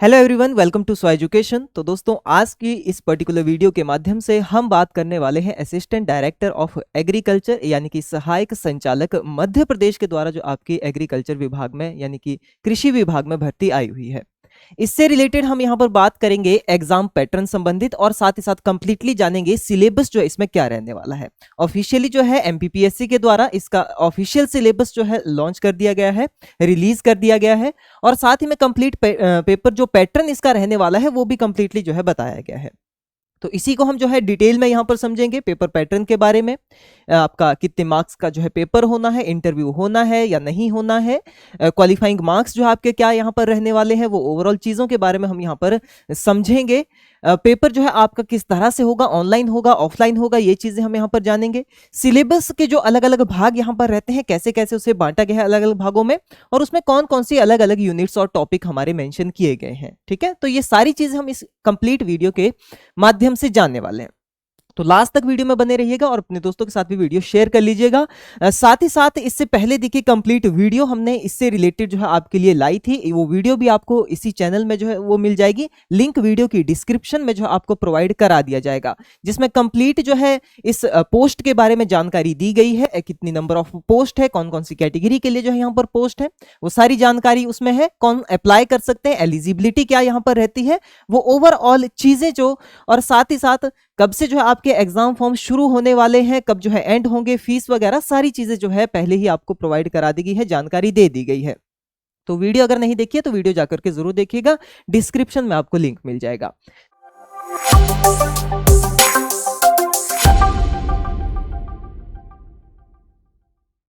Hello everyone, welcome to so education. तो दोस्तों, आज की इस पर्टिकुलर वीडियो के माध्यम से हम बात करने वाले हैं असिस्टेंट डायरेक्टर ऑफ एग्रीकल्चर यानी कि सहायक संचालक मध्य प्रदेश के द्वारा जो आपकी एग्रीकल्चर विभाग में यानी कि कृषि विभाग में भर्ती आई हुई है। इससे रिलेटेड हम यहाँ पर बात करेंगे एग्जाम पैटर्न संबंधित और साथ ही साथ कंप्लीटली जानेंगे सिलेबस जो इसमें क्या रहने वाला है। ऑफिशियली जो है एमपीपीएससी के द्वारा इसका ऑफिशियल सिलेबस जो है लॉन्च कर दिया गया है, रिलीज कर दिया गया है और साथ ही में कंप्लीट पेपर जो पैटर्न इसका रहने वाला है वो भी कंप्लीटली जो है बताया गया है। तो इसी को हम जो है डिटेल में यहाँ पर समझेंगे पेपर पैटर्न के बारे में। आपका कितने मार्क्स का जो है पेपर होना है, इंटरव्यू होना है या नहीं होना है, क्वालिफाइंग मार्क्स जो आपके क्या यहाँ पर रहने वाले हैं, वो ओवरऑल चीज़ों के बारे में हम यहाँ पर समझेंगे। पेपर जो है आपका किस तरह से होगा, ऑनलाइन होगा, ऑफलाइन होगा, ये चीज़ें हम यहाँ पर जानेंगे। सिलेबस के जो अलग अलग भाग यहाँ पर रहते हैं, कैसे कैसे उसे बांटा गया है अलग अलग भागों में और उसमें कौन कौन सी अलग अलग यूनिट्स और टॉपिक हमारे मेंशन किए गए हैं। ठीक है, तो ये सारी चीज़ें हम इस कंप्लीट वीडियो के माध्यम से जानने वाले हैं। तो लास्ट तक वीडियो में बने रहिएगा और अपने दोस्तों के साथ भी वीडियो शेयर कर लीजिएगा। साथ ही साथ इससे पहले देखिए कंप्लीट वीडियो हमने इससे रिलेटेड जो है आपके लिए लाई थी, वो वीडियो भी आपको इसी चैनल में जो है वो मिल जाएगी। लिंक वीडियो की डिस्क्रिप्शन में जो है आपको प्रोवाइड करा दिया जाएगा, जिसमें कंप्लीट जो है इस पोस्ट के बारे में जानकारी दी गई है। कितनी नंबर ऑफ पोस्ट है, कौन कौन सी कैटेगरी के लिए जो है यहाँ पर पोस्ट है, वो सारी जानकारी उसमें है। कौन अप्लाई कर सकते हैं, एलिजिबिलिटी क्या यहाँ पर रहती है, वो ओवरऑल चीजें जो, और साथ ही साथ कब से जो है आपके एग्जाम फॉर्म शुरू होने वाले हैं, कब जो है एंड होंगे, फीस वगैरह सारी चीजें जो है पहले ही आपको प्रोवाइड करा दी गई है, जानकारी दे दी गई है। तो वीडियो अगर नहीं देखी है तो वीडियो जाकर के जरूर देखिएगा, डिस्क्रिप्शन में आपको लिंक मिल जाएगा।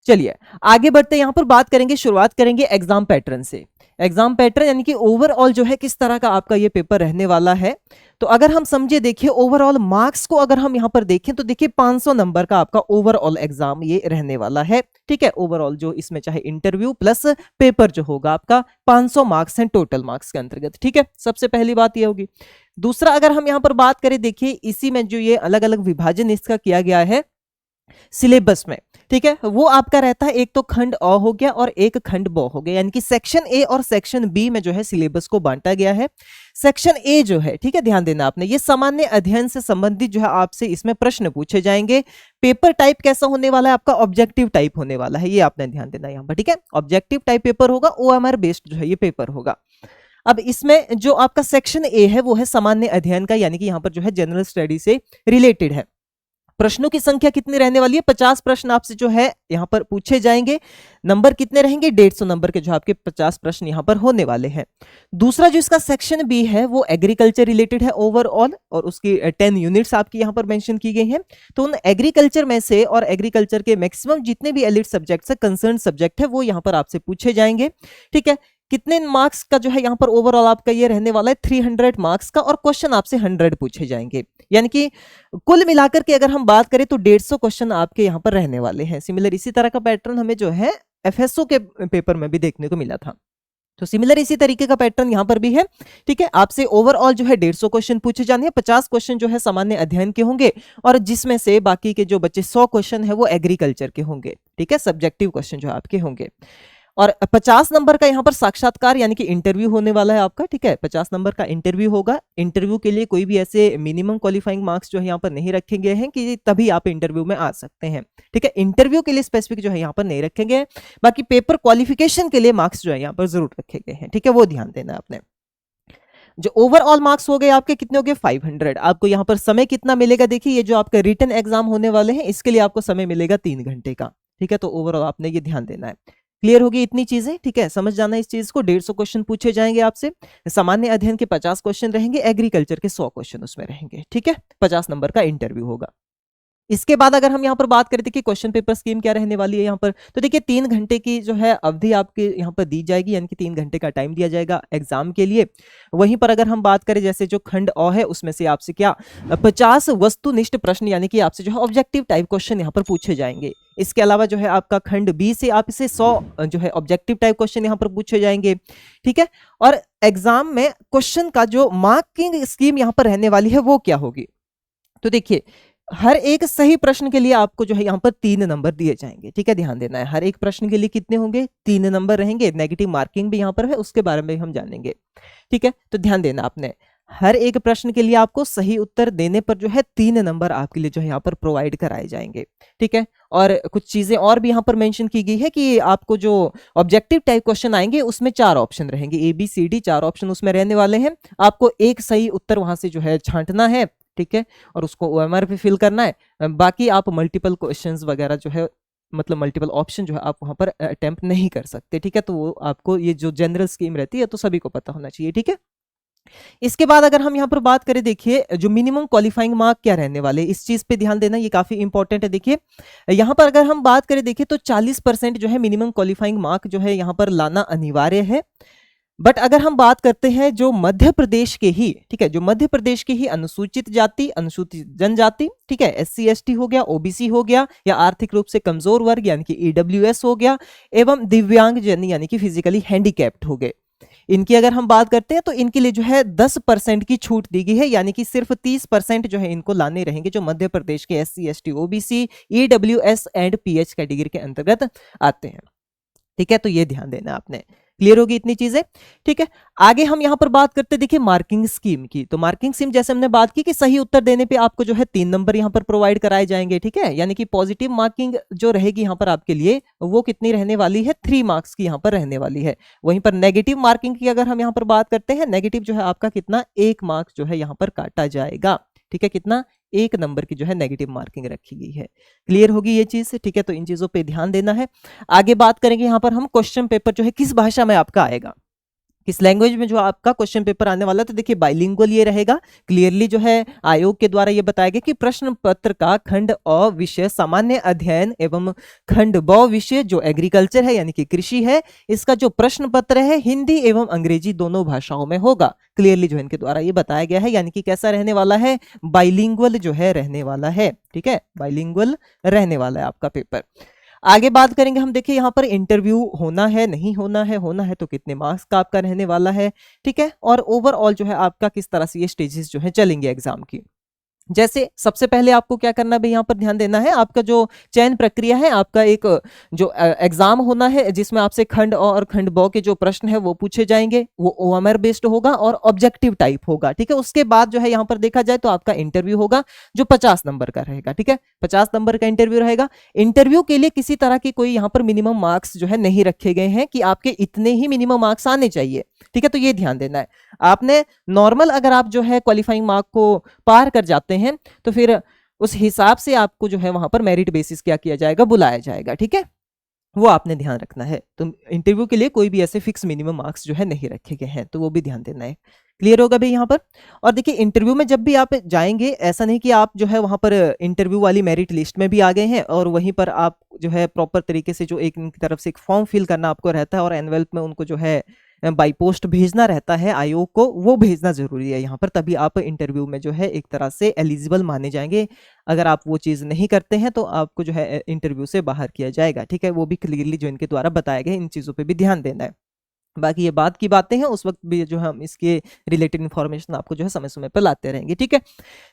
चलिए आगे बढ़ते हैं, यहां पर बात करेंगे, शुरुआत करेंगे एग्जाम पैटर्न से। एग्जाम पैटर्न यानी कि ओवरऑल जो है किस तरह का आपका ये पेपर रहने वाला है। तो अगर हम समझे, देखिए ओवरऑल मार्क्स को अगर हम यहां पर देखें तो देखिए 500 नंबर का आपका ओवरऑल एग्जाम ये रहने वाला है। ठीक है, ओवरऑल जो इसमें चाहे इंटरव्यू प्लस पेपर जो होगा आपका 500 मार्क्स हैं टोटल मार्क्स के अंतर्गत। ठीक है, सबसे पहली बात ये होगी। दूसरा, अगर हम यहां पर बात करें, देखिए इसी में जो ये अलग अलग विभाजन इसका किया गया है सिलेबस में, ठीक है, वो आपका रहता है, एक तो खंड अ हो गया और एक खंड ब हो गया, यानी कि सेक्शन ए और सेक्शन बी में जो है सिलेबस को बांटा गया है। सेक्शन ए जो है, ठीक है, ध्यान देना आपने, ये सामान्य अध्ययन से संबंधित जो है आपसे इसमें प्रश्न पूछे जाएंगे। पेपर टाइप कैसा होने वाला है आपका, ऑब्जेक्टिव टाइप होने वाला है, ये आपने ध्यान देना यहाँ पर। ठीक है, ऑब्जेक्टिव टाइप पेपर होगा, ओएमआर बेस्ड जो है ये पेपर होगा। अब इसमें जो आपका सेक्शन ए है वो है सामान्य अध्ययन का, यानी कि यहाँ पर जो है जनरल स्टडी से रिलेटेड है। प्रश्नों की संख्या कितनी रहने वाली है, 50 प्रश्न आपसे जो है यहाँ पर पूछे जाएंगे। नंबर कितने रहेंगे, 150 नंबर के जो आपके 50 प्रश्न यहाँ पर होने वाले हैं। दूसरा जो इसका सेक्शन बी है वो एग्रीकल्चर रिलेटेड है ओवरऑल, और उसकी 10 यूनिट्स आपकी यहाँ पर मेंशन की गई हैं। तो उन एग्रीकल्चर में से और एग्रीकल्चर के मैक्सिमम जितने भी एलिट सब्जेक्ट है, कंसर्न सब्जेक्ट है, वो यहाँ पर आपसे पूछे जाएंगे। ठीक है, कितने मार्क्स का जो है यहाँ पर ओवरऑल आपका ये रहने वाला है, 300 मार्क्स का, और क्वेश्चन आपसे 100 पूछे जाएंगे। यानी कि कुल मिलाकर के अगर हम बात करें तो 150 क्वेश्चन आपके यहाँ पर रहने वाले हैं। सिमिलर इसी तरह का पैटर्न हमें जो है एफएसओ के पेपर में भी देखने को मिला था, तो सिमिलर इसी तरीके का पैटर्न यहाँ पर भी है। ठीक है, आपसे ओवरऑल जो है 150 क्वेश्चन पूछे जाने हैं। 50 क्वेश्चन जो है सामान्य अध्ययन के होंगे और जिसमें से बाकी के जो बच्चे 100 क्वेश्चन है वो एग्रीकल्चर के होंगे। ठीक है, सब्जेक्टिव क्वेश्चन जो आपके होंगे, और 50 नंबर का यहाँ पर साक्षात्कार यानी कि इंटरव्यू होने वाला है आपका। ठीक है, 50 नंबर का इंटरव्यू होगा। इंटरव्यू के लिए कोई भी ऐसे मिनिमम क्वालिफाइंग मार्क्स जो है यहाँ पर नहीं रखे गए हैं कि तभी आप इंटरव्यू में आ सकते हैं। ठीक है, इंटरव्यू के लिए स्पेसिफिक जो है यहाँ पर नहीं रखे गए, बाकी पेपर क्वालिफिकेशन के लिए मार्क्स जो है यहाँ पर जरूर रखे गए हैं। ठीक है, वो ध्यान देना आपने। जो ओवरऑल मार्क्स हो गए आपके, कितने हो गए, 500। आपको यहाँ पर समय कितना मिलेगा, देखिए ये जो आपका रिटन एग्जाम होने वाले हैं इसके लिए आपको समय मिलेगा 3 घंटे का। ठीक है, तो ओवरऑल आपने ये ध्यान देना है। क्लियर होगी इतनी चीजें, ठीक है, समझ जाना इस चीज को। 150 क्वेश्चन पूछे जाएंगे आपसे, सामान्य अध्ययन के 50 क्वेश्चन रहेंगे, एग्रीकल्चर के 100 क्वेश्चन उसमें रहेंगे। ठीक है, 50 नंबर का इंटरव्यू होगा। इसके बाद अगर हम यहाँ पर बात करें कि क्वेश्चन पेपर स्कीम क्या रहने वाली है यहाँ पर, तो देखिए 3 घंटे की जो है अवधि आपके यहाँ पर दी जाएगी, यानी कि 3 घंटे का टाइम दिया जाएगा एग्जाम के लिए। वहीं पर अगर हम बात करें जैसे जो खंड अ है उसमें से आपसे क्या 50 वस्तुनिष्ठ प्रश्न यानी कि आपसे जो है ऑब्जेक्टिव टाइप क्वेश्चन यहाँ पर पूछे जाएंगे। इसके अलावा जो है आपका खंड बी से आपसे 100 जो है ऑब्जेक्टिव टाइप क्वेश्चन यहाँ पर पूछे जाएंगे। ठीक है, और एग्जाम में क्वेश्चन का जो मार्किंग स्कीम यहाँ पर रहने वाली है वो क्या होगी, तो देखिए हर एक सही प्रश्न के लिए आपको जो है यहाँ पर 3 नंबर दिए जाएंगे। ठीक है, ध्यान देना है, हर एक प्रश्न के लिए कितने होंगे, 3 नंबर रहेंगे। नेगेटिव मार्किंग भी यहाँ पर है, उसके बारे में हम जानेंगे। ठीक है, तो ध्यान देना आपने, हर एक प्रश्न के लिए आपको सही उत्तर देने पर जो है 3 नंबर आपके लिए जो है यहाँ पर प्रोवाइड कराए जाएंगे। ठीक है, और कुछ चीजें और भी यहाँ पर मेंशन की गई है कि आपको जो ऑब्जेक्टिव टाइप क्वेश्चन आएंगे उसमें 4 ऑप्शन रहेंगे, ABCD 4 ऑप्शन उसमें रहने वाले हैं। आपको एक सही उत्तर वहां से जो है छांटना है। ठीक है, और उसको OMR पे फिल करना है। बाकी आप मल्टीपल क्वेश्चंस वगैरह जो है, मतलब मल्टीपल ऑप्शन जो है आप वहां पर अटेम्प्ट नहीं कर सकते। ठीक है, तो वो आपको, ये जो जनरल स्कीम रहती है तो सभी को पता होना चाहिए। ठीक है, इसके बाद अगर हम यहाँ पर बात करें, देखिए जो मिनिमम क्वालिफाइंग मार्क क्या रहने वाले, इस चीज पे ध्यान देना, ये काफी इंपॉर्टेंट है। देखिए यहाँ पर अगर हम बात करें, देखिए तो 40% जो है मिनिमम क्वालिफाइंग मार्क जो है यहाँ पर लाना अनिवार्य है। बट अगर हम बात करते हैं जो मध्य प्रदेश के ही, ठीक है, जो मध्य प्रदेश के ही अनुसूचित जाति, अनुसूचित जनजाति, ठीक है, SC ST हो गया, OBC हो गया, या आर्थिक रूप से कमजोर वर्ग यानी कि EWS हो गया, एवं दिव्यांग जन यानी कि फिजिकली हैंडीकैप्ड हो गए, इनकी अगर हम बात करते हैं तो इनके लिए जो है 10% की छूट दी गई है, यानी कि सिर्फ 30% जो है इनको लाने रहेंगे, जो मध्य प्रदेश के SC ST OBC EWS and PH category के अंतर्गत आते हैं। ठीक है, तो ये ध्यान देना आपने, क्लियर होगी इतनी चीजें। ठीक है, आगे हम यहां पर बात करते हैं, देखिए मार्किंग स्कीम की। तो मार्किंग स्कीम जैसे हमने बात की कि सही उत्तर देने पे आपको जो है 3 नंबर यहां पर प्रोवाइड कराए जाएंगे। ठीक है, यानी कि पॉजिटिव मार्किंग जो रहेगी यहां पर आपके लिए, वो कितनी रहने वाली है, 3 मार्क्स की यहां पर रहने वाली है। वहीं पर नेगेटिव मार्किंग की अगर हम यहां पर बात करते हैं, नेगेटिव जो है आपका कितना, 1 मार्क्स जो है यहां पर काटा जाएगा। ठीक है, कितना, 1 नंबर की जो है नेगेटिव मार्किंग रखी गई है। क्लियर होगी ये चीज। ठीक है, तो इन चीजों पे ध्यान देना है। आगे बात करेंगे यहाँ पर हम, क्वेश्चन पेपर जो है किस भाषा में आपका आएगा, किस लैंग्वेज में जो आपका क्वेश्चन पेपर आने वाला है। तो देखिए बाइलिंगुअल ये रहेगा। क्लियरली जो है आयोग के द्वारा ये बताया गया कि प्रश्न पत्र का खंड अ विषय सामान्य अध्ययन एवं खंड ब विषय जो एग्रीकल्चर है यानी कि कृषि है, इसका जो प्रश्न पत्र है हिंदी एवं अंग्रेजी दोनों भाषाओं में होगा। क्लियरली जो इनके द्वारा ये बताया गया है, यानी कि कैसा रहने वाला है, बाइलिंगुअल जो है रहने वाला है। ठीक है, बाइलिंगुअल रहने वाला है आपका पेपर। आगे बात करेंगे हम, देखिए यहाँ पर इंटरव्यू होना है, नहीं होना है, होना है तो कितने मार्क्स का आपका रहने वाला है। ठीक है, और ओवरऑल जो है आपका किस तरह से ये स्टेजेस जो है चलेंगे एग्जाम की। जैसे सबसे पहले आपको क्या करना है यहाँ पर ध्यान देना है, आपका जो चयन प्रक्रिया है, आपका एक जो एग्जाम होना है जिसमें आपसे खंड और खंड ब के जो प्रश्न है वो पूछे जाएंगे, वो OMR बेस्ड होगा और ऑब्जेक्टिव टाइप होगा। ठीक है, उसके बाद जो है यहाँ पर देखा जाए तो आपका इंटरव्यू होगा जो 50 नंबर का रहेगा। ठीक है, 50 नंबर का इंटरव्यू रहेगा। इंटरव्यू के लिए किसी तरह की कोई यहाँ पर मिनिमम मार्क्स जो है नहीं रखे गए हैं कि आपके इतने ही मिनिमम मार्क्स आने चाहिए। ठीक है, तो ये ध्यान देना है आपने। नॉर्मल अगर आप जो है क्वालिफाइंग मार्क को पार कर जाते हैं तो फिर उस हिसाब से आपको जो है वहां पर मेरिट बेसिस क्या किया जाएगा, बुलाया जाएगा। ठीक है, वो आपने ध्यान रखना है। तो इंटरव्यू के लिए कोई भी ऐसे फिक्स मिनिमम मार्क्स जो है नहीं रखे गए हैं, तो वो भी ध्यान देना है। क्लियर होगा भाई यहाँ पर। और देखिए इंटरव्यू में जब भी आप जाएंगे, ऐसा नहीं कि आप जो है वहां पर इंटरव्यू वाली मेरिट लिस्ट में भी आ गए हैं और वहीं पर आप जो है प्रॉपर तरीके से जो एक इनकी तरफ से एक फॉर्म फिल करना आपको रहता है और एनवेल्प में उनको जो है बाई पोस्ट भेजना रहता है आयोग को, वो भेजना जरूरी है यहाँ पर, तभी आप इंटरव्यू में जो है एक तरह से एलिजिबल माने जाएंगे। अगर आप वो चीज़ नहीं करते हैं तो आपको जो है इंटरव्यू से बाहर किया जाएगा। ठीक है, वो भी क्लियरली जो इनके द्वारा बताया गया, इन चीज़ों पे भी ध्यान देना है। बाकी ये बात की बातें हैं, उस वक्त भी जो हम इसके रिलेटेड इन्फॉर्मेशन आपको जो है समय समय पर लाते रहेंगे। ठीक है,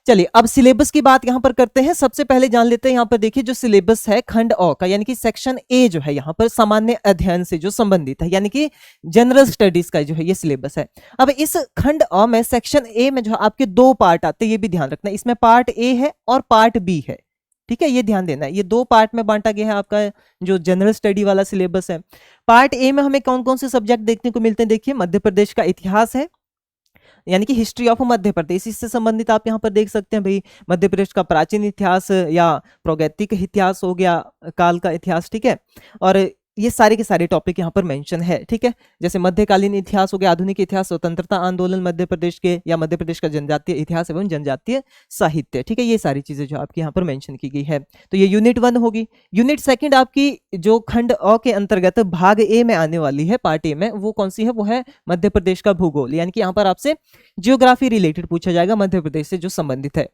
चलिए अब सिलेबस की बात यहां पर करते हैं। सबसे पहले जान लेते हैं यहाँ पर, देखिए जो सिलेबस है खंड अ का यानी कि सेक्शन ए जो है यहाँ पर सामान्य अध्ययन से जो संबंधित है, यानी कि जनरल स्टडीज का जो है ये सिलेबस है। अब इस खंड अ में सेक्शन ए में जो आपके 2 पार्ट आते हैं, ये भी ध्यान रखना है। इसमें पार्ट ए है और पार्ट बी है। ठीक है, ये ध्यान देना है, ये 2 पार्ट में बांटा गया है आपका जो जनरल स्टडी वाला सिलेबस है। पार्ट ए में हमें कौन कौन से सब्जेक्ट देखने को मिलते हैं, देखिए मध्य प्रदेश का इतिहास है, यानी कि हिस्ट्री ऑफ मध्य प्रदेश, इससे संबंधित आप यहाँ पर देख सकते हैं भाई, मध्य प्रदेश का प्राचीन इतिहास या प्रागैतिक इतिहास हो गया, काल का इतिहास। ठीक है, और ये सारे के सारे टॉपिक यहाँ पर मेंशन है। ठीक है, जैसे मध्यकालीन इतिहास हो गया, आधुनिक इतिहास, स्वतंत्रता आंदोलन मध्य प्रदेश के, या मध्य प्रदेश का जनजातीय इतिहास एवं जनजातीय साहित्य। ठीक है, ये सारी चीजें जो आपकी यहाँ पर मेंशन की गई है। तो ये यूनिट 1 होगी। यूनिट 2 आपकी जो खंड अ के अंतर्गत भाग ए में आने वाली है, पार्ट ए में, वो कौन सी है, वो है मध्य प्रदेश का भूगोल, यानी कि यहाँ पर आपसे जियोग्राफी रिलेटेड पूछा जाएगा, मध्य प्रदेश से जो संबंधित है।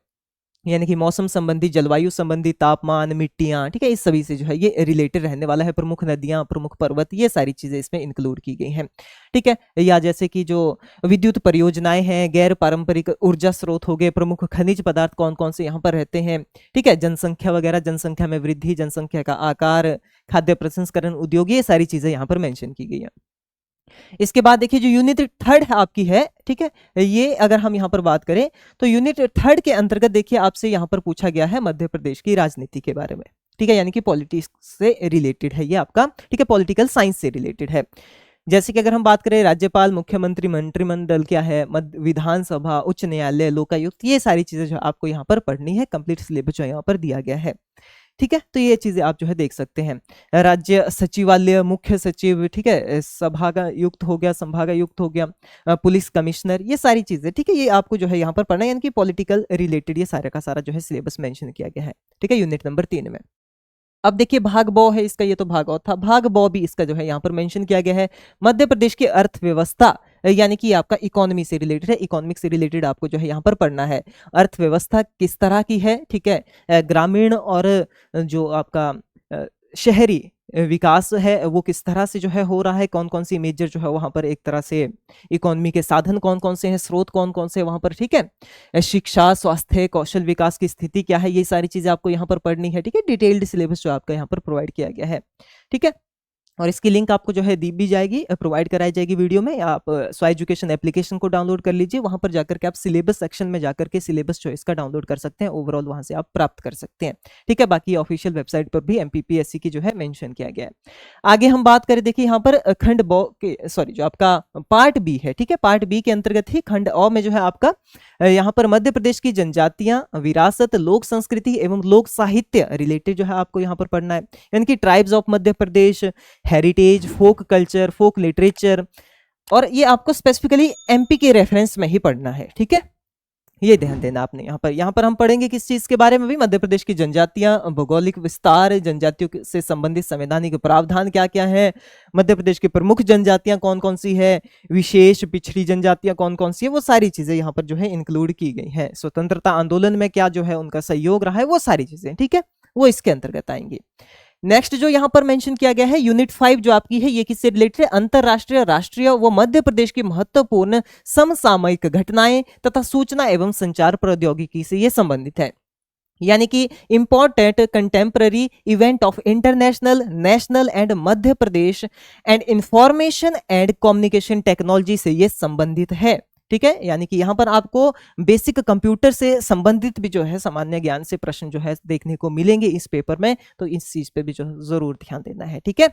यानी कि मौसम संबंधी, जलवायु संबंधी, तापमान, मिट्टियां, ठीक है, इस सभी से जो है ये रिलेटेड रहने वाला है। प्रमुख नदियां, प्रमुख पर्वत, ये सारी चीजें इसमें इंक्लूड की गई हैं, ठीक है। या जैसे कि जो विद्युत परियोजनाएं हैं, गैर पारंपरिक ऊर्जा स्रोत हो गए, प्रमुख खनिज पदार्थ कौन कौन से यहाँ पर रहते हैं, ठीक है, जनसंख्या वगैरह, जनसंख्या में वृद्धि, जनसंख्या का आकार, खाद्य प्रसंस्करण उद्योग, ये सारी चीजें यहाँ पर मेंशन की गई हैं। इसके बाद देखिए जो यूनिट थर्ड आपकी है, ठीक है, ये अगर हम यहाँ पर बात करें तो यूनिट थर्ड के अंतर्गत देखिए आपसे यहाँ पर पूछा गया है मध्य प्रदेश की राजनीति के बारे में, ठीक है, यानी कि पॉलिटिक्स से रिलेटेड है ये आपका, ठीक है, पॉलिटिकल साइंस से रिलेटेड है। जैसे कि अगर हम बात करें राज्यपाल, मुख्यमंत्री, मंत्रिमंडल क्या है, विधानसभा, उच्च न्यायालय, लोकायुक्त, ये सारी चीजें जो आपको यहाँ पर पढ़नी है, कंप्लीट सिलेबस जो यहाँ पर दिया गया है, ठीक है। तो ये चीजें आप जो है देख सकते हैं। राज्य सचिवालय, मुख्य सचिव, ठीक है, सभागायुक्त हो गया, संभागायुक्त हो गया, पुलिस कमिश्नर, ये सारी चीजें, ठीक है, ये आपको जो है यहाँ पर पढ़ना है, यानी कि पॉलिटिकल रिलेटेड ये सारा का सारा जो है सिलेबस मेंशन किया गया है, ठीक है, यूनिट नंबर 3 में। अब देखिए भाग बॉ है इसका, ये तो भाग और था, भाग बॉ भी इसका जो है यहाँ पर मेंशन किया गया है। मध्य प्रदेश की अर्थव्यवस्था, यानी कि आपका इकोनॉमी से रिलेटेड है, इकोनॉमिक से रिलेटेड आपको जो है यहाँ पर पढ़ना है। अर्थव्यवस्था किस तरह की है, ठीक है, ग्रामीण और जो आपका शहरी विकास है वो किस तरह से जो है हो रहा है, कौन कौन सी मेजर जो है वहां पर एक तरह से इकोनॉमी के साधन कौन कौन से हैं, स्रोत कौन कौन से वहां पर, ठीक है, शिक्षा, स्वास्थ्य, कौशल विकास की स्थिति क्या है, ये सारी चीजें आपको यहाँ पर पढ़नी है, ठीक है। डिटेल्ड सिलेबस जो आपका यहाँ पर प्रोवाइड किया गया है, ठीक है, और इसकी लिंक आपको जो है दी भी जाएगी, प्रोवाइड कराई जाएगी वीडियो में। आप स्व एजुकेशन एप्लीकेशन को डाउनलोड कर लीजिए, वहां पर जाकर के आप सिलेबस सेक्शन में जाकर के सिलेबस चॉइस का डाउनलोड कर सकते हैं, ओवरऑल वहां से आप प्राप्त कर सकते हैं, ठीक है। बाकी ऑफिशियल वेबसाइट पर भी एमपीपीएससी की जो है मेंशन किया गया है। आगे हम बात करें, देखिए यहाँ पर खंड ब के सॉरी जो आपका पार्ट बी है, ठीक है, पार्ट बी के अंतर्गत ही खंड अ में जो है आपका यहाँ पर मध्य प्रदेश की जनजातियां, विरासत, लोक संस्कृति एवं लोक साहित्य रिलेटेड जो है आपको यहाँ पर पढ़ना है, यानी कि tribes of Madhya Pradesh, heritage, folk culture, folk literature, और ये आपको स्पेसिफिकली एमपी के रेफरेंस में ही पढ़ना है, ठीक है, ये ध्यान देना आपने। यहाँ पर हम पढ़ेंगे किस चीज के बारे में भी, मध्य प्रदेश की जनजातियां, भौगोलिक विस्तार, जनजातियों से संबंधित संवैधानिक प्रावधान क्या क्या है, मध्य प्रदेश की प्रमुख जनजातियां कौन कौन सी है, विशेष पिछड़ी जनजातियां कौन कौन सी है, वो सारी चीजें यहाँ पर जो है इंक्लूड की गई है। स्वतंत्रता आंदोलन में क्या जो है उनका सहयोग रहा है, वो सारी चीजें, ठीक है, वो इसके अंतर्गत आएंगी। नेक्स्ट जो यहाँ पर मेंशन किया गया है यूनिट 5 जो आपकी है, ये किससे रिलेटेड है, अंतरराष्ट्रीय, राष्ट्रीय व मध्य प्रदेश की महत्वपूर्ण समसामयिक घटनाएं तथा सूचना एवं संचार प्रौद्योगिकी से ये संबंधित है, यानी कि important contemporary event of international, national and Madhya Pradesh and information and communication technology से ये संबंधित है, ठीक है। यानी कि यहाँ पर आपको बेसिक कंप्यूटर से संबंधित भी जो है सामान्य ज्ञान से प्रश्न जो है देखने को मिलेंगे इस पेपर में, तो इस चीज पे भी जो जरूर ध्यान देना है, ठीक है।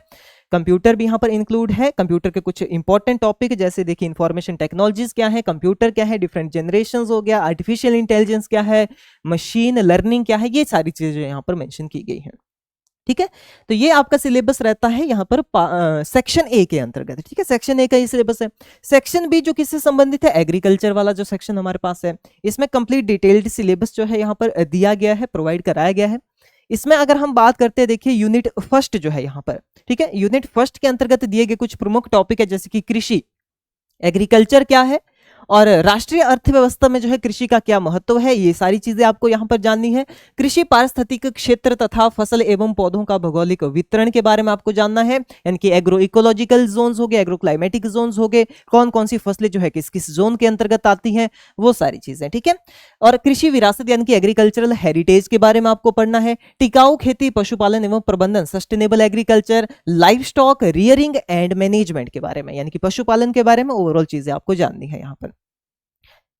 कंप्यूटर भी यहाँ पर इंक्लूड है, कंप्यूटर के कुछ इंपॉर्टेंट टॉपिक जैसे देखिए इंफॉर्मेशन टेक्नोलॉजीज क्या है, कंप्यूटर क्या है, डिफरेंट जनरेशन हो गया, आर्टिफिशियल इंटेलिजेंस क्या है, मशीन लर्निंग क्या है, ये सारी चीजें यहाँ पर मेंशन की गई है, ठीक है। तो ये आपका सिलेबस रहता है यहाँ पर सेक्शन ए के अंतर्गत, ठीक है, सेक्शन ए का ये सिलेबस है। सेक्शन बी जो किससे संबंधित है, एग्रीकल्चर वाला जो सेक्शन हमारे पास है, इसमें कंप्लीट डिटेल्ड सिलेबस जो है यहाँ पर दिया गया है, प्रोवाइड कराया गया है। इसमें अगर हम बात करते हैं, देखिए यूनिट फर्स्ट जो है यहाँ पर, ठीक है, यूनिट फर्स्ट के अंतर्गत दिए गए कुछ प्रमुख टॉपिक है, जैसे कि कृषि, एग्रीकल्चर क्या है, और राष्ट्रीय अर्थव्यवस्था में जो है कृषि का क्या महत्व है, ये सारी चीजें आपको यहाँ पर जाननी है। कृषि पारिस्थितिक क्षेत्र तथा फसल एवं पौधों का भौगोलिक वितरण के बारे में आपको जानना है, यानी कि एग्रो इकोलॉजिकल जोन्स हो गए, एग्रो क्लाइमेटिक जोन्स हो गए, कौन कौन सी फसलें जो है किस किस जोन के अंतर्गत आती हैं, वो सारी चीजें, ठीक है। और कृषि विरासत यानी कि एग्रीकल्चरल हेरिटेज के बारे में आपको पढ़ना है। टिकाऊ खेती, पशुपालन एवं प्रबंधन, sustainable agriculture, live stock rearing and management के बारे में, यानी कि पशुपालन के बारे में ओवरऑल चीजें आपको जाननी है। यहाँ पर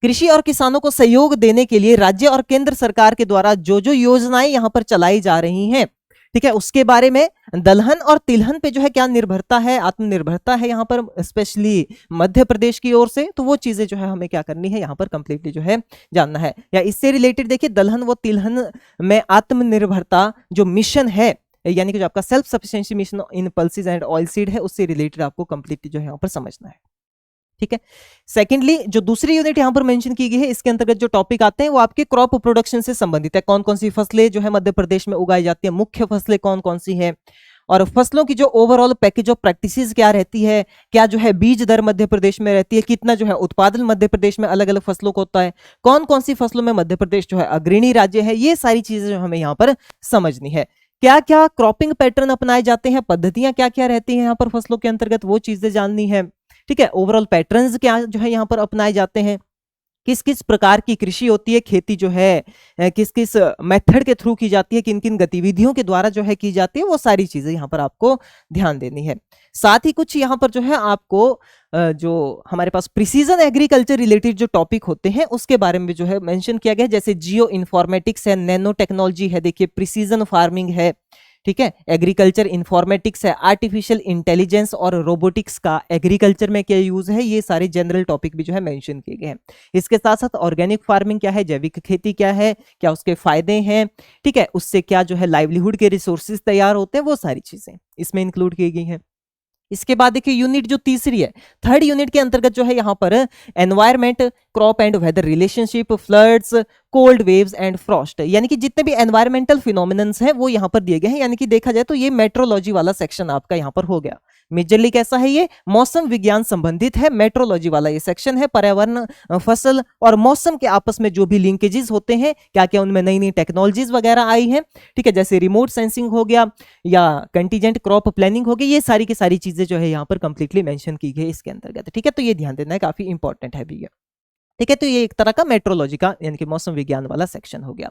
कृषि और किसानों को सहयोग देने के लिए राज्य और केंद्र सरकार के द्वारा जो जो योजनाएं यहाँ पर चलाई जा रही हैं, ठीक है, उसके बारे में। दलहन और तिलहन पे जो है क्या निर्भरता है, आत्मनिर्भरता है यहाँ पर स्पेशली मध्य प्रदेश की ओर से, तो वो चीजें जो है हमें क्या करनी है यहाँ पर कंप्लीटली जो है जानना है। या इससे रिलेटेड देखिए दलहन व तिलहन में आत्मनिर्भरता जो मिशन है, यानी कि जो आपका self sufficiency mission in pulses and oil seed है, उससे रिलेटेड आपको कंप्लीटली जो है यहाँ पर समझना है, ठीक है। सेकेंडली जो दूसरी यूनिट यहां पर मेंशन की गई है, इसके अंतर्गत जो टॉपिक आते हैं वो आपके क्रॉप प्रोडक्शन से संबंधित है, कौन कौन सी फसलें जो है मध्य प्रदेश में उगाई जाती है, मुख्य फसलें कौन कौन सी है, और फसलों की जो ओवरऑल पैकेज ऑफ प्रैक्टिसेस क्या रहती है, क्या जो है बीज दर मध्य प्रदेश में रहती है, कितना जो है उत्पादन मध्य प्रदेश में अलग अलग फसलों को होता है, कौन कौन सी फसलों में मध्य प्रदेश जो है अग्रणी राज्य है, ये सारी चीजें जो हमें यहाँ पर समझनी है। क्या क्या क्रॉपिंग पैटर्न अपनाए जाते हैं, पद्धतियां क्या क्या रहती हैं यहाँ पर फसलों के अंतर्गत, वो चीजें जाननी है। ठीक है, ओवरऑल पैटर्न्स क्या जो है यहाँ पर अपनाए जाते हैं, किस किस प्रकार की कृषि होती है, खेती जो है किस किस मेथड के थ्रू की जाती है, किन किन गतिविधियों के द्वारा जो है की जाती है, वो सारी चीजें यहाँ पर आपको ध्यान देनी है। साथ ही कुछ यहाँ पर जो है आपको जो हमारे पास प्रिसीजन एग्रीकल्चर रिलेटेड जो टॉपिक होते हैं उसके बारे में जो है मेंशन किया गया है, जैसे जियो इन्फॉर्मेटिक्स है, नैनो टेक्नोलॉजी है, देखिए प्रिसीजन फार्मिंग है, ठीक है, एग्रीकल्चर इन्फॉर्मेटिक्स है, आर्टिफिशियल इंटेलिजेंस और रोबोटिक्स का एग्रीकल्चर में क्या यूज है, ये सारे जनरल टॉपिक भी जो है मेंशन किए गए हैं। इसके साथ साथ ऑर्गेनिक फार्मिंग क्या है, जैविक खेती क्या है, क्या उसके फायदे हैं, ठीक है, उससे क्या जो है लाइवलीहुड के रिसोर्सेज तैयार होते हैं, वो सारी चीजें इसमें इंक्लूड की गई हैं। इसके बाद देखिए यूनिट जो तीसरी है, थर्ड यूनिट के अंतर्गत जो है यहाँ पर environment, crop and weather relationship, floods, cold waves and frost, यानी कि जितने भी एनवायरमेंटल फिनोमिनन्स हैं वो यहाँ पर दिए गए हैं। यानी कि देखा जाए तो ये मेट्रोलॉजी वाला सेक्शन आपका यहाँ पर हो गया। मेजरली कैसा है, ये मौसम विज्ञान संबंधित है, मेट्रोलॉजी वाला ये सेक्शन है। पर्यावरण, फसल और मौसम के आपस में जो भी लिंकेजेस होते हैं, क्या क्या उनमें नई नई टेक्नोलॉजीज वगैरह आई हैं, ठीक है, जैसे रिमोट सेंसिंग हो गया या कंटीजेंट क्रॉप प्लानिंग हो गई, ये सारी की सारी चीजें जो है यहाँ पर कंप्लीटली मेंशन की गई इसके अंतर्गत। ठीक है, तो ये ध्यान देना है, काफी इंपॉर्टेंट है भी। ठीक है, तो ये एक तरह का मेट्रोलॉजी का यानी कि मौसम विज्ञान वाला सेक्शन हो गया।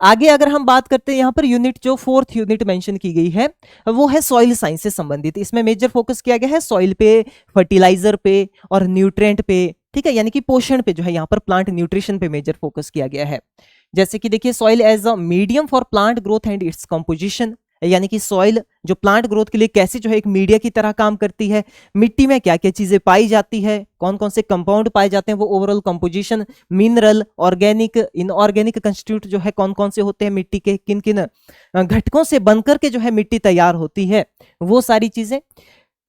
आगे अगर हम बात करते हैं यहाँ पर यूनिट जो फोर्थ यूनिट मेंशन की गई है वो है सॉइल साइंस से संबंधित। इसमें मेजर फोकस किया गया है सॉइल पे, फर्टिलाइजर पे और न्यूट्रिएंट पे, ठीक है, यानी कि पोषण पे जो है यहाँ पर प्लांट न्यूट्रिशन पे मेजर फोकस किया गया है। जैसे कि देखिए soil as a medium for plant growth and its composition, यानी कि सॉइल जो प्लांट ग्रोथ के लिए कैसे जो है एक मीडिया की तरह काम करती है, मिट्टी में क्या क्या चीजें पाई जाती है, कौन कौन से कंपाउंड पाए जाते हैं, वो overall composition, mineral, organic, inorganic constitute जो है कौन कौन से होते हैं मिट्टी के, किन किन घटकों से बनकर के जो है मिट्टी तैयार होती है, वो सारी चीजें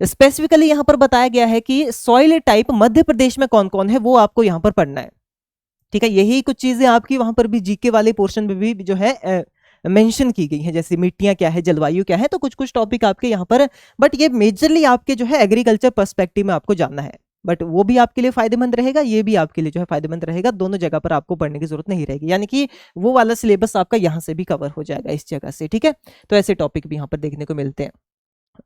स्पेसिफिकली यहाँ पर बताया गया है कि सॉइल टाइप मध्य प्रदेश में कौन कौन है वो आपको यहाँ पर पढ़ना है। ठीक है, यही कुछ चीजें आपकी वहां पर भी जीके वाले पोर्शन में भी जो है मेंशन की गई है, जैसे मिट्टियां क्या है, जलवायु क्या है, तो कुछ कुछ टॉपिक आपके यहाँ पर, बट ये मेजरली आपके जो है एग्रीकल्चर पर्सपेक्टिव में आपको जानना है, बट वो भी आपके लिए फायदेमंद रहेगा, ये भी आपके लिए जो है फायदेमंद रहेगा, दोनों जगह पर आपको पढ़ने की जरूरत नहीं रहेगी, यानी कि वो वाला सिलेबस आपका यहाँ से भी कवर हो जाएगा इस जगह से। ठीक है, तो ऐसे टॉपिक भी यहाँ पर देखने को मिलते हैं।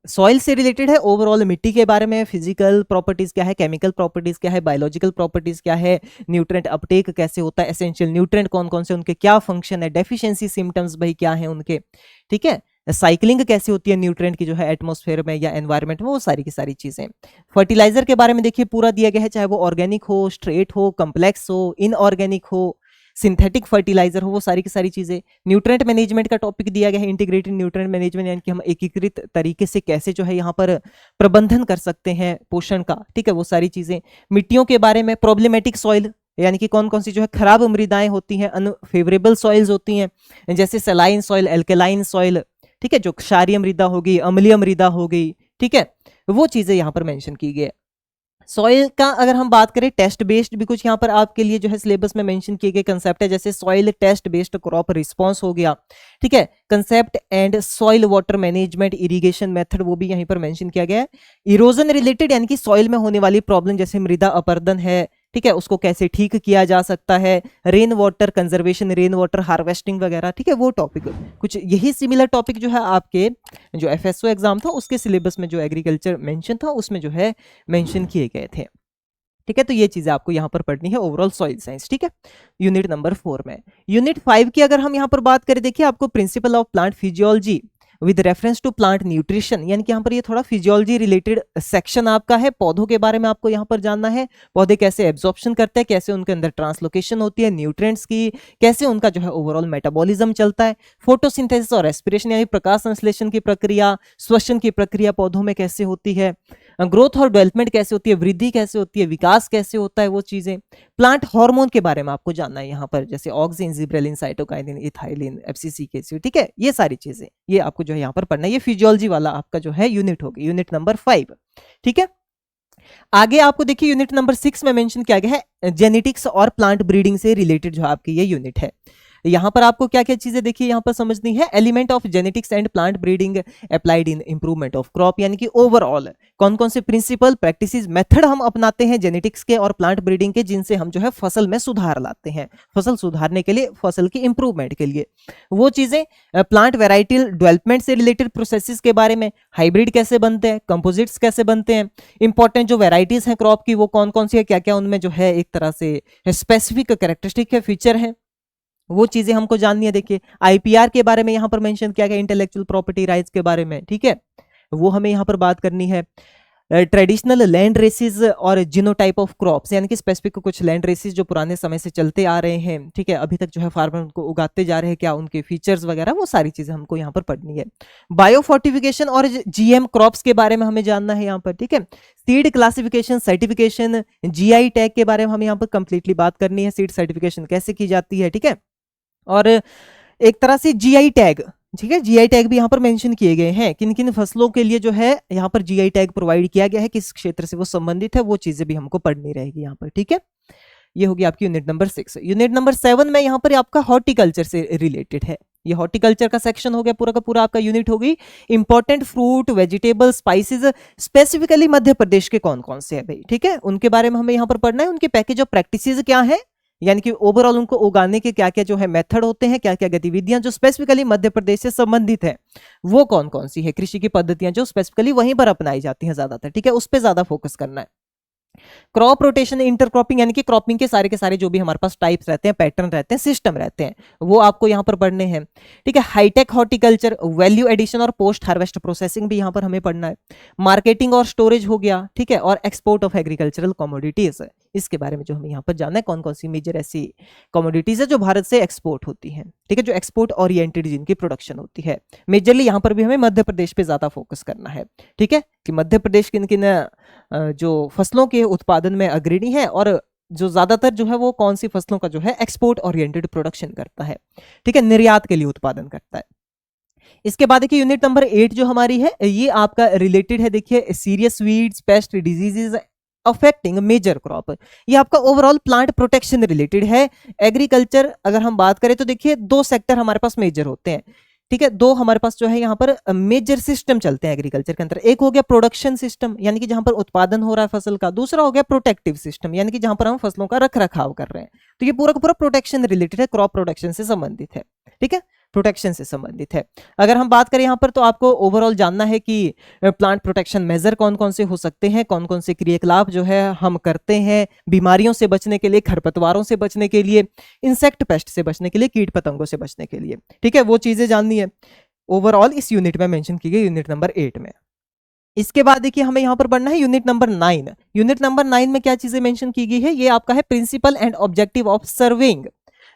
सॉइल से रिलेटेड है ओवरऑल मिट्टी के बारे में, फिजिकल प्रॉपर्टीज क्या है, केमिकल प्रॉपर्टीज क्या है, बायोलॉजिकल प्रॉपर्टीज क्या है, न्यूट्रिएंट अपटेक कैसे होता है, एसेंशियल न्यूट्रिएंट कौन कौन से, उनके क्या फंक्शन है, डेफिशिएंसी सिम्टम्स भाई क्या है उनके, ठीक है, साइकिलिंग कैसे होती है न्यूट्रिएंट की जो है एटमॉस्फेयर में या एनवायरनमेंट में, वो सारी की सारी चीजें। फर्टिलाइजर के बारे में देखिए पूरा दिया गया है, चाहे वो ऑर्गेनिक हो, स्ट्रेट हो, कम्प्लेक्स हो, इनऑर्गेनिक हो, सिंथेटिक फर्टिलाइजर हो, वो सारी की सारी चीजें। न्यूट्रिएंट मैनेजमेंट का टॉपिक दिया गया है, इंटीग्रेटेड न्यूट्रिएंट मैनेजमेंट, यानी कि हम एकीकृत तरीके से कैसे जो है यहाँ पर प्रबंधन कर सकते हैं पोषण का, ठीक है, वो सारी चीजें। मिट्टियों के बारे में प्रॉब्लमेटिक सॉइल, यानी कि कौन कौन सी जो है खराब मृदाएं होती हैं, अनफेवरेबल सॉइल्स होती हैं, जैसे सलाइन सॉइल, एल्केलाइन सॉइल, ठीक है, जो क्षारीय मृदा हो गई, अम्लीय मृदा हो गई, ठीक है, वो चीजें यहाँ पर मेंशन की गई है। सॉइल का अगर हम बात करें, टेस्ट बेस्ड भी कुछ यहाँ पर आपके लिए जो है सिलेबस में मेंशन किए गए कंसेप्ट है, जैसे soil test based crop response हो गया, ठीक है, concept and soil water management irrigation method, वो भी यहीं पर मेंशन किया गया है। इरोजन रिलेटेड, यानी कि सॉइल में होने वाली प्रॉब्लम जैसे मृदा अपरदन है, ठीक है, उसको कैसे ठीक किया जा सकता है, rain water conservation, rain water harvesting वगैरह, ठीक है, वो टॉपिक कुछ यही सिमिलर टॉपिक जो है आपके जो एफएसओ एग्जाम था उसके सिलेबस में जो एग्रीकल्चर मेंशन था उसमें जो है मेंशन किए गए थे। ठीक है, तो ये चीजें आपको यहाँ पर पढ़नी है ओवरऑल सॉइल साइंस। ठीक है, यूनिट नंबर 4 में। यूनिट 5 की अगर हम यहाँ पर बात करें, देखिए आपको principle of plant physiology with reference to plant nutrition, यानी कि यहाँ पर ये थोड़ा फिजियोलॉजी रिलेटेड सेक्शन आपका है, पौधों के बारे में आपको यहाँ पर जानना है, पौधे कैसे एब्जॉर्प्शन करते हैं, कैसे उनके अंदर ट्रांसलोकेशन होती है न्यूट्रिएंट्स की, कैसे उनका जो है ओवरऑल मेटाबॉलिज्म चलता है, फोटोसिंथेसिस और रेस्पिरेशन यानी प्रकाश संश्लेषण की प्रक्रिया, श्वसन की प्रक्रिया पौधों में कैसे होती है, ग्रोथ और डेवलपमेंट कैसे होती है, वृद्धि कैसे होती है, विकास कैसे होता है, वो चीजें। प्लांट हार्मोन के बारे में आपको जानना है यहाँ पर, जैसे auxin, gibberellin, cytokinin, ethylene, FCC acid, ठीक है, ये सारी चीजें ये आपको जो है यहाँ पर पढ़ना है। ये फिजियोलॉजी वाला आपका जो है यूनिट होगी, यूनिट नंबर 5। ठीक है, आगे आपको देखिए यूनिट नंबर 6 में मेंशन किया गया है जेनेटिक्स और प्लांट ब्रीडिंग से रिलेटेड जो आपकी ये यूनिट है। यहाँ पर आपको क्या क्या चीजें देखिए यहाँ पर समझनी है, element of genetics and plant breeding applied in improvement of crop, यानी कि ओवरऑल कौन कौन से प्रिंसिपल प्रैक्टिसेस मेथड हम अपनाते हैं जेनेटिक्स के और प्लांट ब्रीडिंग के, जिनसे हम जो है फसल में सुधार लाते हैं, फसल सुधारने के लिए, फसल की इंप्रूवमेंट के लिए। वो चीजें प्लांट वेराइटल डेवलपमेंट से रिलेटेड प्रोसेसेस के बारे में, हाइब्रिड कैसे बनते हैं, कंपोजिट्स कैसे बनते हैं, इंपॉर्टेंट जो वेराइटीज हैं क्रॉप की वो कौन कौन सी है, क्या क्या उनमें जो है एक तरह से स्पेसिफिक कैरेक्टरिस्टिक है, फीचर है, वो चीजें हमको जाननी है। देखिए आईपीआर के बारे में यहाँ पर मेंशन किया गया, इंटेलेक्चुअल प्रॉपर्टी राइट्स के बारे में, ठीक है, वो हमें यहाँ पर बात करनी है। ट्रेडिशनल लैंड रेसेस और जीनोटाइप ऑफ क्रॉप्स, यानी कि स्पेसिफिक कुछ लैंड रेसेस जो पुराने समय से चलते आ रहे हैं, ठीक है, अभी तक जो है फार्मर उनको उगाते जा रहे हैं, क्या उनके फीचर्स वगैरह, वो सारी चीजें हमको यहाँ पर पढ़नी है। बायो फोर्टिफिकेशन और जीएम क्रॉप्स के बारे में हमें जानना है यहाँ पर, ठीक है। Seed classification, certification, GI tag के बारे में हमें यहाँ पर कंप्लीटली बात करनी है, सीड सर्टिफिकेशन कैसे की जाती है, ठीक है। और एक तरह से जीआई टैग, ठीक है, जीआई टैग भी यहाँ पर मेंशन किए गए हैं, किन किन फसलों के लिए जो है यहाँ पर जीआई टैग प्रोवाइड किया गया है, किस क्षेत्र से वो संबंधित है, वो चीजें भी हमको पढ़नी रहेगी यहाँ पर, ठीक है। ये होगी आपकी यूनिट नंबर 6। यूनिट नंबर 7 में यहाँ पर आपका हॉर्टिकल्चर से रिलेटेड है, ये हॉर्टिकल्चर का सेक्शन हो गया, पूरा का पूरा आपका यूनिट होगी। Important fruit, vegetable, spices, specifically Madhya Pradesh के कौन कौन से है भाई, ठीक है, उनके बारे में हमें यहाँ पर पढ़ना है, उनके पैकेज ऑफ प्रैक्टिसेस क्या है, यानी कि ओवरऑल उनको उगाने के क्या क्या जो है मेथड होते हैं, क्या क्या गतिविधियां जो स्पेसिफिकली मध्य प्रदेश से संबंधित है, वो कौन कौन सी है, कृषि की पद्धतियां जो स्पेसिफिकली वहीं पर अपनाई जाती हैं ज्यादातर, ठीक है, उस पर ज्यादा फोकस करना है। क्रॉप रोटेशन, इंटरक्रॉपिंग, यानी कि क्रॉपिंग के सारे जो भी हमारे पास टाइप्स रहते हैं, पैटर्न रहते हैं, सिस्टम रहते हैं, वो आपको यहाँ पर पढ़ने हैं, ठीक है। हाईटेक हॉर्टिकल्चर, वैल्यू एडिशन और पोस्ट हार्वेस्ट प्रोसेसिंग भी यहाँ पर हमें पढ़ना है। मार्केटिंग और स्टोरेज हो गया, ठीक है, और एक्सपोर्ट ऑफ एग्रीकल्चरल कमोडिटीज, इसके बारे में जो हमें यहाँ पर जानना है, कौन कौन सी मेजर ऐसी कमोडिटीज है जो भारत से एक्सपोर्ट होती हैं, ठीक है, जो एक्सपोर्ट ओरिएंटेड जिनकी प्रोडक्शन होती है। मेजरली यहाँ पर भी हमें मध्य प्रदेश पे ज्यादा फोकस करना है, ठीक है, कि मध्य प्रदेश किन किन जो फसलों के उत्पादन में अग्रणी है और जो ज्यादातर जो है वो कौन सी फसलों का जो है एक्सपोर्ट ओरिएंटेड प्रोडक्शन करता है, ठीक है, निर्यात के लिए उत्पादन करता है। इसके बाद देखिए यूनिट नंबर 8 जो हमारी है, ये आपका रिलेटेड है, देखिए serious weeds, pest diseases affecting major crop, ये आपका ओवरऑल प्लांट प्रोटेक्शन रिलेटेड है। एग्रीकल्चर अगर हम बात करें तो देखिए 2 सेक्टर हमारे पास मेजर होते हैं, ठीक है, 2 हमारे पास जो है यहाँ पर मेजर सिस्टम चलते हैं एग्रीकल्चर के अंदर। एक हो गया प्रोडक्शन सिस्टम, यानी कि जहां पर उत्पादन हो रहा है फसल का, दूसरा हो गया प्रोटेक्टिव सिस्टम, यानी कि जहां पर हम फसलों का रख रखाव कर रहे हैं। तो ये पूरा का पूरा प्रोटेक्शन रिलेटेड है, क्रॉप प्रोटेक्शन से संबंधित है, ठीक है, प्रोटेक्शन से संबंधित है। अगर हम बात करें यहाँ पर तो आपको ओवरऑल जानना है कि प्लांट प्रोटेक्शन मेजर कौन कौन से हो सकते हैं, कौन कौन से क्रियाकलाप जो है हम करते हैं बीमारियों से बचने के लिए, खरपतवारों से बचने के लिए, इंसेक्ट पेस्ट से बचने के लिए, कीट पतंगों से बचने के लिए, ठीक है, वो चीजें जाननी है ओवरऑल इस यूनिट में मेंशन की गई, यूनिट नंबर 8 में। इसके बाद देखिए हमें यहां पर पढ़ना है यूनिट नंबर 9। यूनिट नंबर 9 में क्या चीजें मेंशन की गई है, ये आपका है principle and objective of surveying,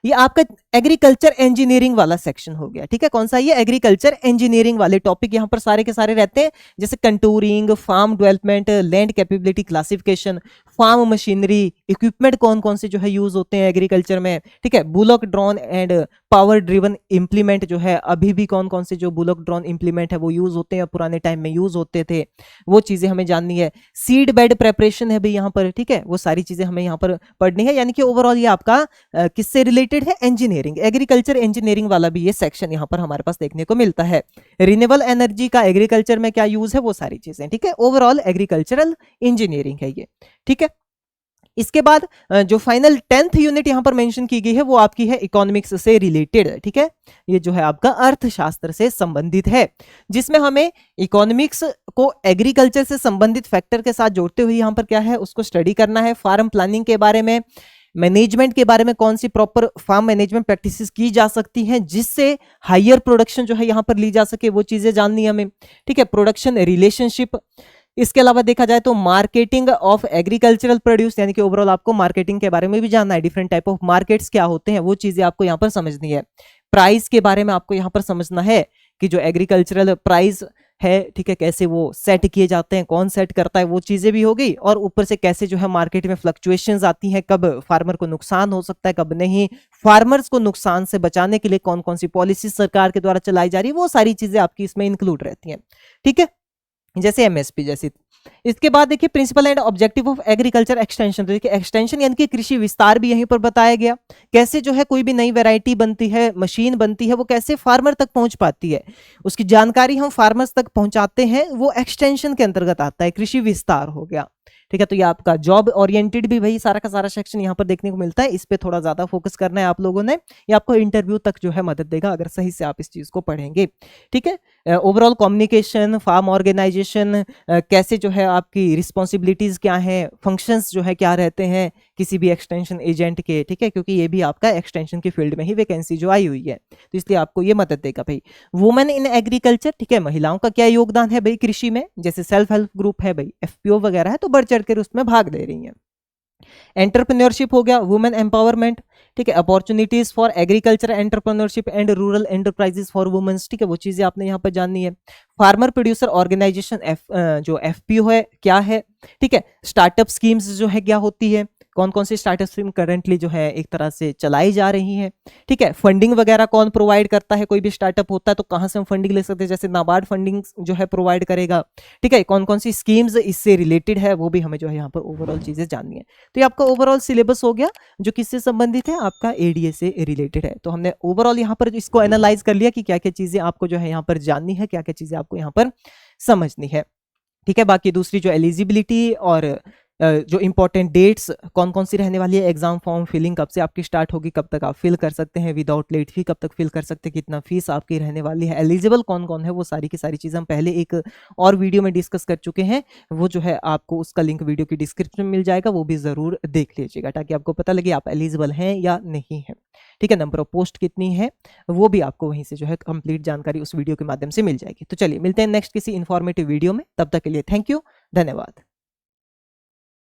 ये आपका एग्रीकल्चर इंजीनियरिंग वाला सेक्शन हो गया, ठीक है, कौन सा, ये एग्रीकल्चर इंजीनियरिंग वाले टॉपिक यहाँ पर सारे के सारे रहते हैं, जैसे contouring, farm development, land capability classification, farm machinery, equipment कौन कौन से जो है यूज होते हैं एग्रीकल्चर में, ठीक है, bullock drone and power driven implement जो है, अभी भी कौन कौन से जो बुलॉक ड्रोन इंप्लीमेंट है वो यूज होते हैं, पुराने टाइम में यूज होते थे, वो चीजें हमें जाननी है। सीड बेड प्रेपरेशन है भी यहाँ पर, ठीक है, वो सारी चीजें हमें यहाँ पर पढ़नी है, यानी कि ओवरऑल ये आपका किससे रिलेटेड है, इंजीनियरिंग, एग्रीकल्चर इंजीनियरिंग वाला भी ये सेक्शन यहाँ पर हमारे पास देखने को मिलता है। रिन्यूएबल एनर्जी का एग्रीकल्चर में क्या यूज है, वो सारी चीजें, ठीक है, ओवरऑल एग्रीकल्चरल इंजीनियरिंग है ये, ठीक है। इसके बाद जो फाइनल 10th यूनिट यहां पर मेंशन की गई है वो आपकी है इकोनॉमिक्स से रिलेटेड, ठीक है, ये जो है आपका अर्थशास्त्र से संबंधित है, जिसमें हमें इकोनॉमिक्स को एग्रीकल्चर से संबंधित फैक्टर के साथ जोड़ते हुए यहां पर क्या है उसको स्टडी करना है। फार्म प्लानिंग के बारे में, मैनेजमेंट के बारे में, कौन सी प्रॉपर फार्म मैनेजमेंट प्रैक्टिसेस की जा सकती हैं जिससे हायर प्रोडक्शन जो है यहां पर ली जा सके, वो चीजें जाननी है हमें, ठीक है, प्रोडक्शन रिलेशनशिप। इसके अलावा देखा जाए तो मार्केटिंग ऑफ एग्रीकल्चरल प्रोड्यूस, यानी कि ओवरऑल आपको मार्केटिंग के बारे में भी जानना है, डिफरेंट टाइप ऑफ मार्केट्स क्या होते हैं, वो चीजें आपको यहाँ पर समझनी है। प्राइस के बारे में आपको यहाँ पर समझना है कि जो एग्रीकल्चरल प्राइस है, ठीक है, कैसे वो सेट किए जाते हैं, कौन सेट करता है, वो चीजें भी हो गई, और ऊपर से कैसे जो है मार्केट में फ्लक्चुएशंस आती हैं, कब फार्मर को नुकसान हो सकता है, कब नहीं, फार्मर्स को नुकसान से बचाने के लिए कौन कौन सी पॉलिसी सरकार के द्वारा चलाई जा रही है, वो सारी चीजें आपकी इसमें इंक्लूड रहती हैं, ठीक है। जैसे एमएसपी जैसी। इसके बाद देखिए principle and objective of agriculture extension, तो देखिए एक्सटेंशन यानी कि कृषि विस्तार भी यहीं पर बताया गया। कैसे जो है कोई भी नई वैरायटी बनती है, मशीन बनती है, वो कैसे फार्मर तक पहुंच पाती है, उसकी जानकारी हम फार्मर्स तक पहुंचाते हैं, वो एक्सटेंशन के अंतर्गत आता है, कृषि विस्तार हो गया। ठीक है, तो ये आपका जॉब ओरिएंटेड भी भाई सारा का सारा सेक्शन यहाँ पर देखने को मिलता है, इस पे थोड़ा ज्यादा फोकस करना है आप लोगों ने, ये आपको इंटरव्यू तक जो है मदद देगा अगर सही से आप इस चीज को पढ़ेंगे। ठीक है, ओवरऑल कम्युनिकेशन, फार्म ऑर्गेनाइजेशन, कैसे जो है आपकी रिस्पॉन्सिबिलिटीज क्या है, फंक्शंस जो है क्या रहते हैं किसी भी एक्सटेंशन एजेंट के। ठीक है, क्योंकि ये भी आपका एक्सटेंशन की फील्ड में ही वैकेंसी जो आई हुई है, तो इसलिए आपको ये मदद देगा भाई। वुमेन इन एग्रीकल्चर, ठीक है, महिलाओं का क्या योगदान है भाई कृषि में, जैसे सेल्फ हेल्प ग्रुप है भाई, एफपीओ वगैरह है, तो बढ़ चढ़कर उसमें भाग ले रही हैं। एंटरप्रेन्योरशिप हो गया, वुमेन एम्पावरमेंट। ठीक है, opportunities for agriculture entrepreneurship and rural enterprises for womens. ठीक है, वो चीजें आपने यहाँ पर जाननी है। फार्मर प्रोड्यूसर ऑर्गेनाइजेशन जो एफपीओ है क्या है। ठीक है, स्टार्टअप स्कीम्स जो है क्या होती है, कौन कौन सी स्टार्टअप स्कीम करंटली जो है एक तरह से चलाई जा रही है। ठीक है, फंडिंग वगैरह कौन प्रोवाइड करता है, कोई भी स्टार्टअप होता है तो कहाँ से हम फंडिंग ले सकते हैं, जैसे नाबार्ड फंडिंग जो है प्रोवाइड करेगा। ठीक है, कौन कौन सी स्कीम्स इससे रिलेटेड है, वो भी हमें जो है यहाँ पर ओवरऑल चीजें जाननी है। तो ये आपका ओवरऑल सिलेबस हो गया जो किससे संबंधित है, आपका एडीए से रिलेटेड है। तो हमने ओवरऑल यहाँ पर इसको एनालाइज कर लिया कि क्या क्या चीजें आपको जो है यहाँ पर जाननी है, क्या क्या चीजें आपको यहाँ पर समझनी है। ठीक है, बाकी दूसरी जो एलिजिबिलिटी और जो इंपॉर्टेंट डेट्स कौन कौन सी रहने वाली है, एग्जाम फॉर्म फिलिंग कब से आपकी स्टार्ट होगी, कब तक आप फिल कर सकते हैं, विदाउट लेट फी कब तक फिल कर सकते हैं, कितना फीस आपकी रहने वाली है, एलिजिबल कौन कौन है, वो सारी की सारी चीज़ें हम पहले एक और वीडियो में डिस्कस कर चुके हैं। वो जो है आपको उसका लिंक वीडियो की डिस्क्रिप्शन में मिल जाएगा, वो भी ज़रूर देख लीजिएगा ताकि आपको पता लगे आप एलिजिबल हैं या नहीं है। ठीक है, नंबर ऑफ पोस्ट कितनी है वो भी आपको वहीं से जो है कंप्लीट जानकारी उस वीडियो के माध्यम से मिल जाएगी। तो चलिए मिलते हैं नेक्स्ट किसी इंफॉर्मेटिव वीडियो में, तब तक के लिए थैंक यू, धन्यवाद।